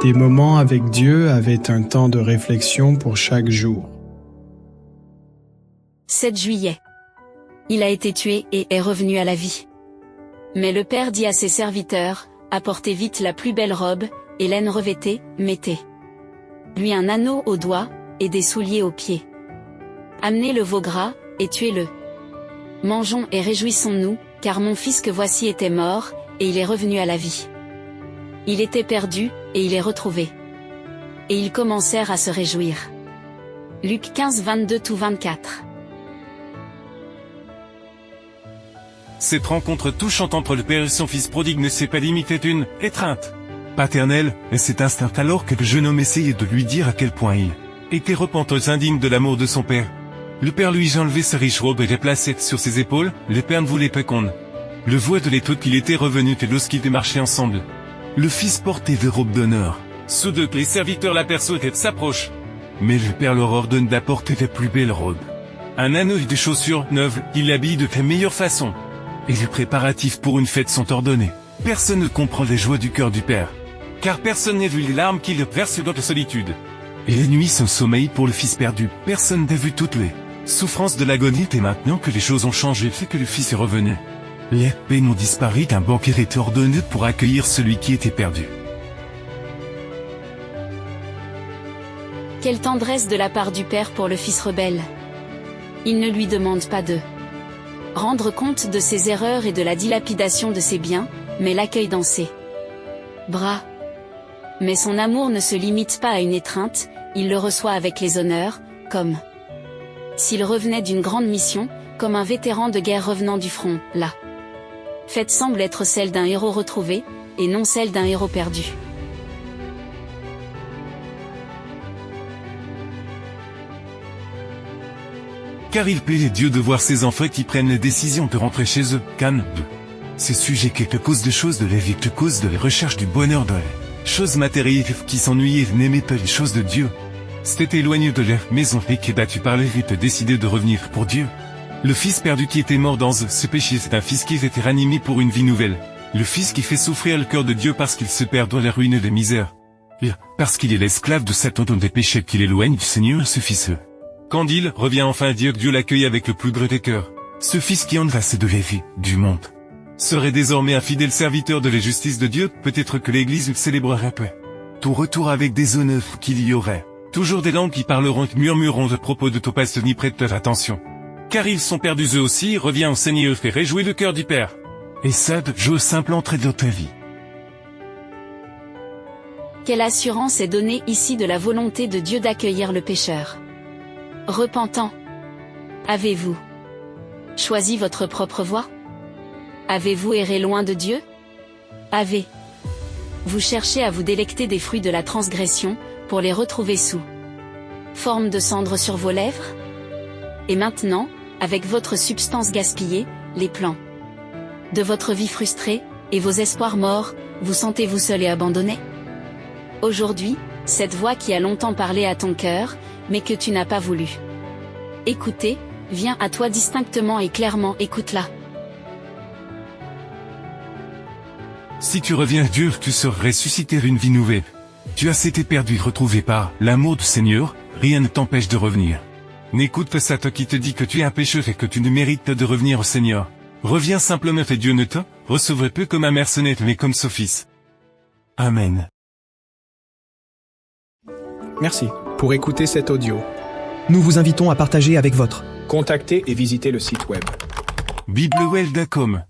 Des moments avec Dieu avaient un temps de réflexion pour chaque jour. 7 juillet. Il a été tué et est revenu à la vie. Mais le Père dit à ses serviteurs, apportez vite la plus belle robe, et laine revêtée, mettez lui un anneau au doigt, et des souliers aux pieds. Amenez le veau gras, et tuez-le. Mangeons et réjouissons-nous, car mon fils que voici était mort, et il est revenu à la vie. Il était perdu, et il est retrouvé. Et ils commencèrent à se réjouir. Luc 15, 22-24. Cette rencontre touchante entre le père et son fils prodigue ne s'est pas limitée d'une étreinte paternelle, et cet instinct alors que le jeune homme essayait de lui dire à quel point il était repentant indigne de l'amour de son père. Le père lui enlevait sa riche robe et les plaçait sur ses épaules, le père ne voulait pas qu'on le voie de l'étoile qu'il était revenu et lorsqu'ils marchaient ensemble. Le fils portait des robes d'honneur. Sous deux, les serviteurs l'aperçoivent et s'approchent. Mais le père leur ordonne d'apporter les plus belles robes. Un anneau et des chaussures neuves, il l'habille de la meilleure façon. Et les préparatifs pour une fête sont ordonnés. Personne ne comprend les joies du cœur du père. Car personne n'a vu les larmes qu'il verse dans la solitude. Et les nuits sont sommeil pour le fils perdu. Personne n'a vu toutes les souffrances de l'agonie. Et maintenant que les choses ont changé, fait que le fils est revenu. Les peines ont disparu, qu'un banquet était ordonné pour accueillir celui qui était perdu. Quelle tendresse de la part du Père pour le fils rebelle. Il ne lui demande pas de rendre compte de ses erreurs et de la dilapidation de ses biens, mais l'accueille dans ses bras. Mais son amour ne se limite pas à une étreinte, il le reçoit avec les honneurs, comme s'il revenait d'une grande mission, comme un vétéran de guerre revenant du front. La fête semble être celle d'un héros retrouvé, et non celle d'un héros perdu. Car il plaît Dieu de voir ses enfants qui prennent la décision de rentrer chez eux. Cannes 2. C'est sujet quelque cause de choses de la vie, quelque cause de la recherche du bonheur de la choses matérielles qui s'ennuyaient et n'aimaient pas les choses de Dieu. C'était éloigné de leur maison et qui battu par les rites décidé de revenir pour Dieu. Le fils perdu qui était mort dans ce péché, c'est un fils qui était ranimé pour une vie nouvelle. Le fils qui fait souffrir le cœur de Dieu parce qu'il se perd dans la ruine et les misères. Et parce qu'il est l'esclave de Satan dans des péchés qu'il éloigne du Seigneur, ce fils. Quand il revient enfin à Dieu, Dieu l'accueille avec le plus grand des cœurs. Ce fils qui en va de la vie, du monde, serait désormais un fidèle serviteur de la justice de Dieu. Peut-être que l'Église célébrerait peu tout retour avec des honneurs qu'il y aurait. Toujours des langues qui parleront et murmureront de propos de Topaz n'y prêtent attention. Car ils sont perdus eux aussi, revient au Seigneur et réjouit le cœur du Père. Et ça, j'ose simple entrée dans ta vie. Quelle assurance est donnée ici de la volonté de Dieu d'accueillir le pécheur repentant. Avez-vous choisi votre propre voie? Avez-vous erré loin de Dieu? Avez-vous cherché à vous délecter des fruits de la transgression, pour les retrouver sous forme de cendre sur vos lèvres? Et maintenant, avec votre substance gaspillée, les plans de votre vie frustrée, et vos espoirs morts, vous sentez-vous seul et abandonné? Aujourd'hui, cette voix qui a longtemps parlé à ton cœur, mais que tu n'as pas voulu écouter, vient à toi distinctement et clairement, écoute-la. Si tu reviens à Dieu, tu seras ressuscité une vie nouvelle. Tu as été perdu, retrouvé par l'amour du Seigneur, rien ne t'empêche de revenir. N'écoute pas Satan qui te dit que tu es un pécheur et que tu ne mérites de revenir au Seigneur. Reviens simplement et Dieu ne te recevrait plus comme un mercenaire mais comme son fils. Amen. Merci pour écouter cet audio. Nous vous invitons à partager avec votre. Contactez et visitez le site web. biblewell.com